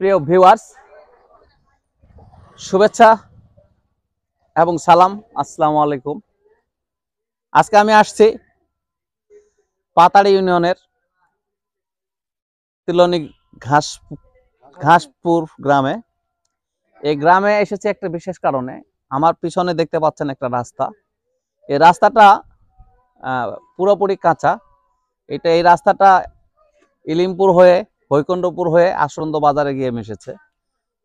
প্রিয় ভিউয়ার্স, শুভেচ্ছা এবং সালাম। আসসালামু আলাইকুম। আজকে আমি আসছি পাতাড়ি ইউনিয়নের তিলনি ঘাসপুর গ্রামে। এই গ্রামে এসেছে একটা বিশেষ কারণে। আমার পিছনে দেখতে পাচ্ছেন একটা রাস্তা। এই রাস্তাটা পুরোপুরি কাঁচা। এই রাস্তাটা ইলিমপুর হয়ে ভৈকুণ্ঠপুর হয়ে আশ্রন্দ বাজারে গিয়ে মিশেছে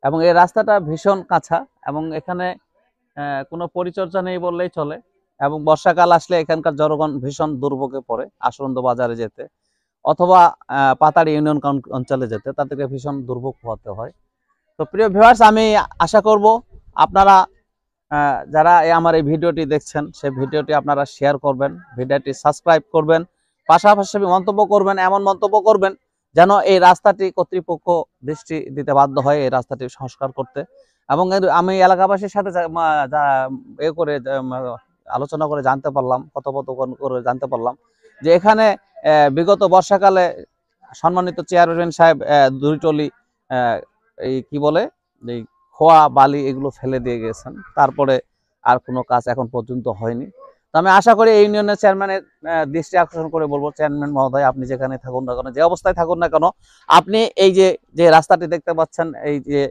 এবং এই রাস্তাটা ভীষণ কাঁচা এবং এখানে কোনো পরিচর্যা নেই বললেই চলে। এবং বর্ষাকাল আসলে এখানকার জনগণ ভীষণ দুর্ভোগে পড়ে আশ্রন্দ বাজারে যেতে অথবা পাতাড়ি ইউনিয়ন অঞ্চলে যেতে, তাদেরকে ভীষণ দুর্ভোগ পোহাতে হয়। তো প্রিয় ভিউয়ার্স, আমি আশা করব আপনারা যারা আমার এই ভিডিওটি দেখছেন সেই ভিডিওটি আপনারা শেয়ার করবেন, ভিডিওটি সাবস্ক্রাইব করবেন, পাশাপাশি মন্তব্য করবেন, এমন মন্তব্য করবেন যেন এই রাস্তাটি কর্তৃপক্ষ দৃষ্টি দিতে বাধ্য হয় এই রাস্তাটি সংস্কার করতে। এবং আমি এলাকাবাসীর সাথে আলোচনা করে জানতে পারলাম, কথোপকথন করে জানতে পারলাম যে এখানে বিগত বর্ষাকালে সম্মানিত চেয়ারম্যান সাহেব দুই টলি এই কি বলে এই খোয়া বালি এগুলো ফেলে দিয়ে গেছেন, তারপরে আর কোনো কাজ এখন পর্যন্ত হয়নি। তো আমি আশা করি এই ইউনিয়নের চেয়ারম্যানের দৃষ্টি আকর্ষণ করে বলবো, চেয়ারম্যান মহোদয়, আপনি যেখানে থাকুন না কেন, যে অবস্থায় থাকুন না কেন, আপনি এই যে রাস্তাটি দেখতে পাচ্ছেন, এই যে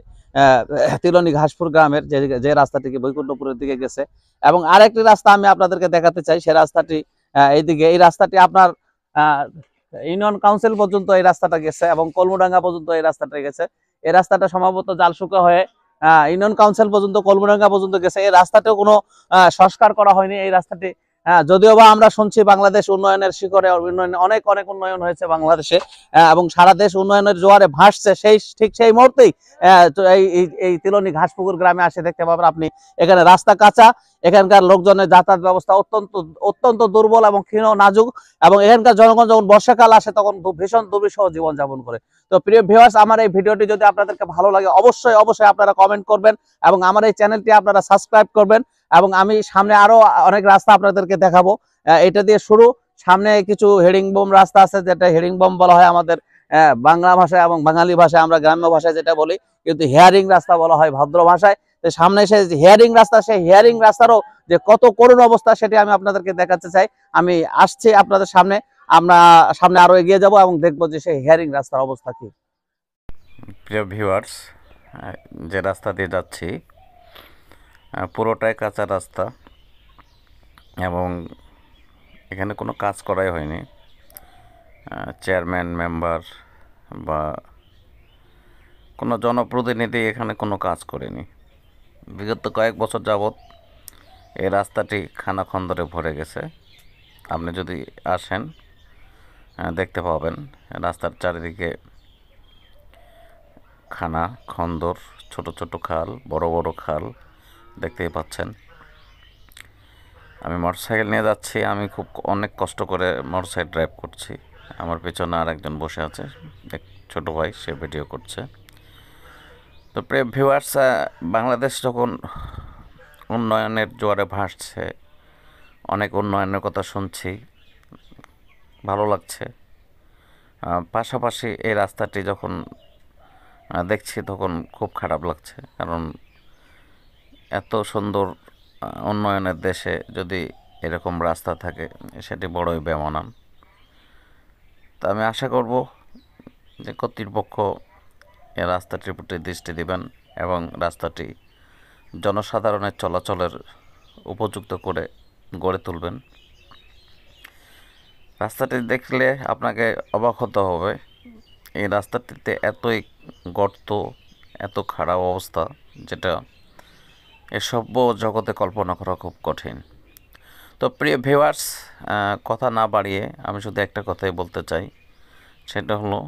তিলনি ঘাসপুর গ্রামের যে রাস্তাটিকে বৈকুণ্ঠপুরের দিকে গেছে, এবং আরেকটি রাস্তা আমি আপনাদেরকে দেখাতে চাই। সে রাস্তাটি এইদিকে, এই রাস্তাটি আপনার ইউনিয়ন কাউন্সিল পর্যন্ত এই রাস্তাটা গেছে এবং কলমুডাঙ্গা পর্যন্ত এই রাস্তাটা গেছে। এই রাস্তাটা সম্ভবত জালসুকা হয়ে ইউনিয়ন কাউন্সিল পর্যন্ত, কলমুডাঙ্গা পর্যন্ত গেছে। এই রাস্তাতেও কোনো সংস্কার করা হয়নি। এই রাস্তাটি যদিও বা আমরা শুনছি বাংলাদেশ উন্নয়নের শিখরে অনেক অনেক উন্নয়ন হয়েছে বাংলাদেশে এবং সারা দেশ উন্নয়নের জোয়ারে ভাসছে, সেই মুহূর্তেই এই তিলনি ঘাসপুকুর গ্রামে আসে দেখতে পাবেন আপনি এখানে রাস্তা কাঁচা, এখানকার লোকজনের যাতায়াত ব্যবস্থা অত্যন্ত দুর্বল এবং ক্ষীণ নাজুক, এবং এখানকার জনগণ যখন বর্ষাকাল আসে তখন ভীষণ দুর্বিষহ জীবনযাপন করে। তো প্রিয় ভিউয়ার্স, আমার এই ভিডিওটি যদি আপনাদেরকে ভালো লাগে অবশ্যই আপনারা কমেন্ট করবেন এবং আমার এই চ্যানেলটি আপনারা সাবস্ক্রাইব করবেন। এবং আমি সামনে আরো অনেক রাস্তা আপনাদেরকে দেখাবো। এটা দিয়ে শুরু, সামনে কিছু হেডিংবোম রাস্তা আছে, যেটা হেডিংবোম বলা হয় আমাদের বাংলা ভাষায়, এবং বাঙালি ভাষায় আমরা গ্রাম্য ভাষায় যেটা বলি, কিন্তু হেয়ারিং রাস্তা বলা হয় ভদ্র ভাষায়। তো সামনে এসে হেয়ারিং রাস্তা, সেই হেয়ারিং রাস্তারও যে কত করুণ অবস্থা সেটি আমি আপনাদেরকে দেখাতে চাই। আমি আসছি আপনাদের সামনে, আমরা সামনে আরো এগিয়ে যাব এবং দেখবো যে সেই হেয়ারিং রাস্তার অবস্থা কি। প্রিয় ভিউয়ার্স, যে রাস্তা দিয়ে যাচ্ছি পুরোটাই কাঁচা রাস্তা এবং এখানে কোনো কাজ করাই হয়নি। চেয়ারম্যান, মেম্বার বা কোনো জনপ্রতিনিধি এখানে কোনো কাজ করেনি। বিগত কয়েক বছর যাবৎ এই রাস্তাটি খানাখন্দরে ভরে গেছে। আপনি যদি আসেন দেখতে পাবেন রাস্তার চারিদিকে খানা খন্দর, ছোট ছোট খাল, বড় বড় খাল দেখতেই পাচ্ছেন। আমি মোটরসাইকেল নিয়ে যাচ্ছি, আমি অনেক কষ্ট করে মোটরসাইকেল ড্রাইভ করছি। আমার পেছনে আর একজন বসে আছে, এক ছোটো ভাই, সে ভিডিও করছে। তো প্রিয় ভিউয়ার্স, বাংলাদেশ যখন উন্নয়নের জোয়ারে ভাসছে, অনেক উন্নয়নের কথা শুনছি, ভালো লাগছে। পাশাপাশি এই রাস্তাটি যখন দেখছি তখন খুব খারাপ লাগছে, কারণ এত সুন্দর উন্নয়নের দেশে যদি এরকম রাস্তা থাকে সেটি বড়ই বেমানান। তা আমি আশা করব যে কর্তৃপক্ষ এই রাস্তাটির প্রতি দৃষ্টি দিবেন এবং রাস্তাটি জনসাধারণের চলাচলের উপযুক্ত করে গড়ে তুলবেন। রাস্তাটি দেখলে আপনাকে অবাক হতে হবে, এই রাস্তাটিতে এতই গর্ত, এত খারাপ অবস্থা, যেটা এ সভ্য জগতে কল্পনা করা খুব কঠিন। তো প্রিয় ভিউয়ার্স, কথা না বাড়িয়ে আমি শুধু একটা কথাই বলতে চাই, সেটা হলো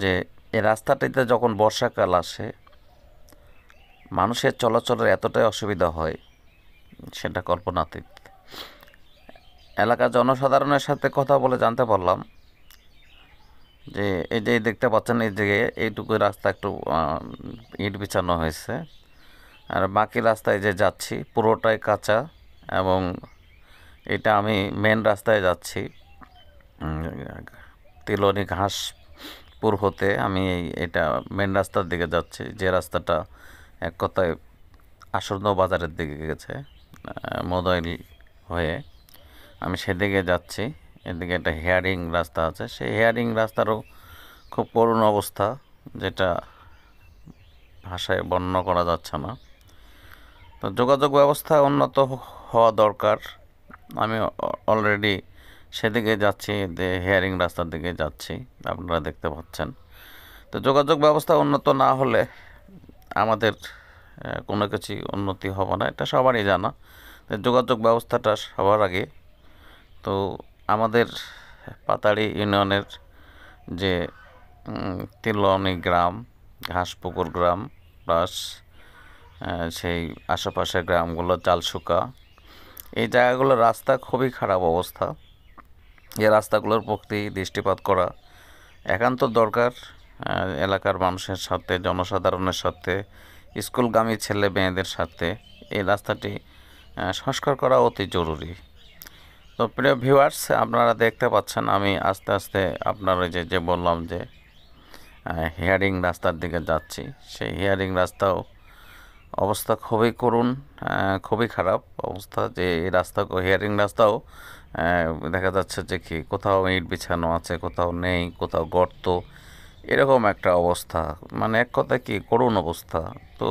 যে এই রাস্তাটিতে যখন বর্ষাকাল আসে মানুষের চলাচলের এতটাই অসুবিধা হয় সেটা কল্পনাতীত। এলাকার জনসাধারণের সাথে কথা বলে জানতে পারলাম যে এই যে দেখতে পাচ্ছেন এই যে এইটুকু রাস্তা একটু ইট বিছানো হয়েছে, আর বাকি রাস্তায় যে যাচ্ছি পুরোটাই কাঁচা, এবং এটা আমি মেন রাস্তায় যাচ্ছি, তিলনি দিনাজপুর হতে আমি এটা মেন রাস্তার দিকে যাচ্ছি, যে রাস্তাটা এক কথায় আসন্ন বাজারের দিকে গেছে মদাইল হয়ে। আমি সেদিকে যাচ্ছি। এদিকে একটা হেয়ারিং রাস্তা আছে, সেই হেয়ারিং রাস্তারও খুব করুণ অবস্থা, যেটা ভাষায় বর্ণনা করা যাচ্ছে না। তো যোগাযোগ ব্যবস্থা উন্নত হওয়া দরকার। আমি অলরেডি সেদিকে যাচ্ছি, যে হেয়ারিং রাস্তার দিকে যাচ্ছি, আপনারা দেখতে পাচ্ছেন। তো যোগাযোগ ব্যবস্থা উন্নত না হলে আমাদের কোনো কিছুই উন্নতি হবে না, এটা সবারই জানা। তো যোগাযোগ ব্যবস্থাটা সবার আগে। তো আমাদের পাতাড়ি ইউনিয়নের যে তিলনি গ্রাম, ঘাসপুকুর গ্রাম, প্লাস সেই আশেপাশের গ্রামগুলো, চালশুকা, এই জায়গাগুলোর রাস্তা খুবই খারাপ অবস্থা। এই রাস্তাগুলোর প্রতি দৃষ্টিপাত করা একান্ত দরকার। এলাকার মানুষের সাথে, জনসাধারণের সাথে, স্কুলগামী ছেলে মেয়েদের সাথে এই রাস্তাটি সংস্কার করা অতি জরুরি। তো প্রিয় ভিউয়ার্স, আপনারা দেখতে পাচ্ছেন আমি আস্তে আস্তে আপনার ওই যে বললাম যে হেয়ারিং রাস্তার দিকে যাচ্ছি। সেই হেয়ারিং রাস্তাও অবস্থা খুবই করুণ, খুবই খারাপ অবস্থা। যে এই রাস্তা, হেয়ারিং রাস্তাও দেখা যাচ্ছে যে কি কোথাও ইট বিছানো আছে, কোথাও নেই, কোথাও গর্ত, এরকম একটা অবস্থা। মানে এক কথায় কি করুণ অবস্থা। তো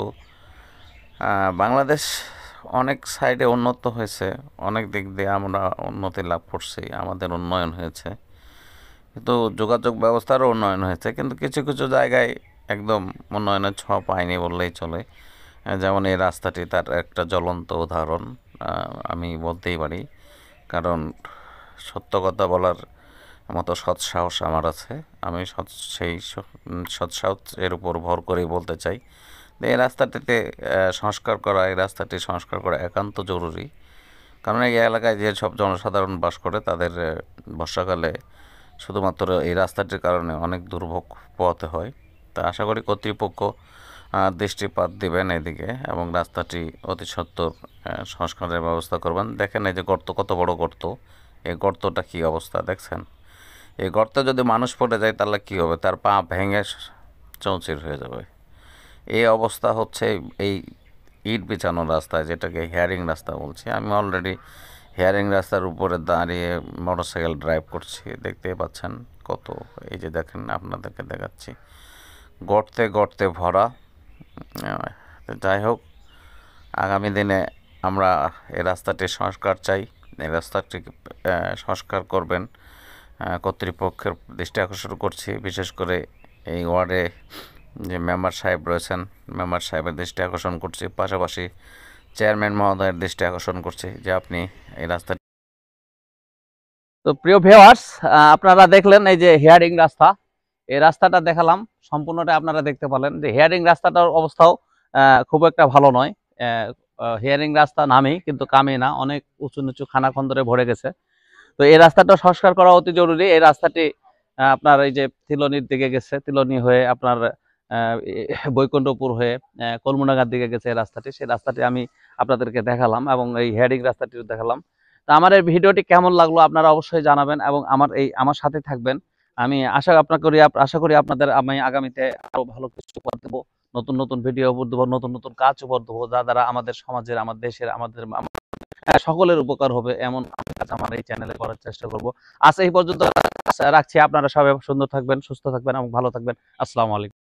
বাংলাদেশ অনেক সাইডে উন্নত হয়েছে, অনেক দিক দিয়ে আমরা উন্নতি লাভ করছি, আমাদের উন্নয়ন হয়েছে, কিন্তু যোগাযোগ ব্যবস্থারও উন্নয়ন হয়েছে, কিন্তু কিছু কিছু জায়গায় একদম উন্নয়নের ছোঁয়া পায়নি বললেই চলে। যেমন এই রাস্তাটি তার একটা জ্বলন্ত উদাহরণ আমি বলতেই পারি, কারণ সত্য কথা বলার মতো সৎসাহস আমার আছে। আমি সেই সৎসাহসের উপর ভর করেই বলতে চাই যে এই রাস্তাটিতে সংস্কার করা, এই রাস্তাটি সংস্কার করা একান্ত জরুরি। কারণ এই এলাকায় যে সব জনসাধারণ বাস করে, তাদের বর্ষাকালে শুধুমাত্র এই রাস্তাটির কারণে অনেক দুর্ভোগ পোহাতে হয়। তা আশা করি কর্তৃপক্ষ দৃষ্টিপাত দিবেন এদিকে এবং রাস্তাটি অতি সত্বর সংস্কারের ব্যবস্থা করবেন। দেখেন এই যে গর্ত, কত বড় গর্ত, এই গর্তটা কী অবস্থা দেখছেন। এই গর্তে যদি মানুষ পড়ে যায় তাহলে কী হবে, তার পা ভেঙে চৌচির হয়ে যাবে। এই অবস্থা হচ্ছে এই ইট বিছানো রাস্তায়, যেটাকে হেয়ারিং রাস্তা বলছি। আমি অলরেডি হেয়ারিং রাস্তার উপরে দাঁড়িয়ে মোটরসাইকেল ড্রাইভ করছি, দেখতেই পাচ্ছেন কত, এই যে দেখেন আপনাদেরকে দেখাচ্ছি, গর্তে গর্তে ভরা। যাই হোক, আগামী দিনে আমরা এই রাস্তাটির সংস্কার চাই। এই রাস্তাটি সংস্কার করবেন কর্তৃপক্ষের দৃষ্টি আকর্ষণ করছি। বিশেষ করে এই ওয়ার্ডে যে মেম্বার সাহেব রয়েছেন, মেম্বার সাহেবের দৃষ্টি আকর্ষণ করছি, পাশাপাশি চেয়ারম্যান মহোদয়ের দৃষ্টি আকর্ষণ করছি যে আপনি এই রাস্তা। তো প্রিয় ভিউয়ার্স, আপনারা দেখলেন এই যে হেয়ারিং রাস্তা, এই রাস্তাটা দেখালাম সম্পূর্ণটা আপনারা দেখতে পেলেন যে হেয়ারিং রাস্তাটার অবস্থাও খুব একটা ভালো নয়। হেয়ারিং রাস্তা নামেই কিন্তু কামে না, অনেক উঁচু নিচু খানাখন্দরে ভরে গেছে। তো এই রাস্তাটা সংস্কার করা অতি জরুরি। এই রাস্তাটি আপনার এই যে তিলনির দিকে গেছে, তিলনি হয়ে আপনার বৈকুণ্ঠপুর হয়ে কলমুনাগার দিকে গেছে এই রাস্তাটি। সেই রাস্তাটি আমি আপনাদেরকে দেখালাম এবং এই হেয়ারিং রাস্তাটিও দেখালাম। তো আমার এই ভিডিওটি কেমন লাগলো আপনারা অবশ্যই জানাবেন এবং আমার সাথে থাকবেন। আমি আশা করি আপনাদের আমি আগামীতে আরো ভালো কিছু উপহার দেবো, নতুন নতুন ভিডিও উপহার দেবো, নতুন নতুন কাজ উপহার দেবো, যা দ্বারা আমাদের সমাজের, আমাদের দেশের, আমাদের সকলের উপকার হবে এমন কাজ আমার এই চ্যানেলে করার চেষ্টা করব। আজ এই পর্যন্ত রাখছি। আপনারা সবাই সুন্দর থাকবেন, সুস্থ থাকবেন এবং ভালো থাকবেন। আসসালামু আলাইকুম।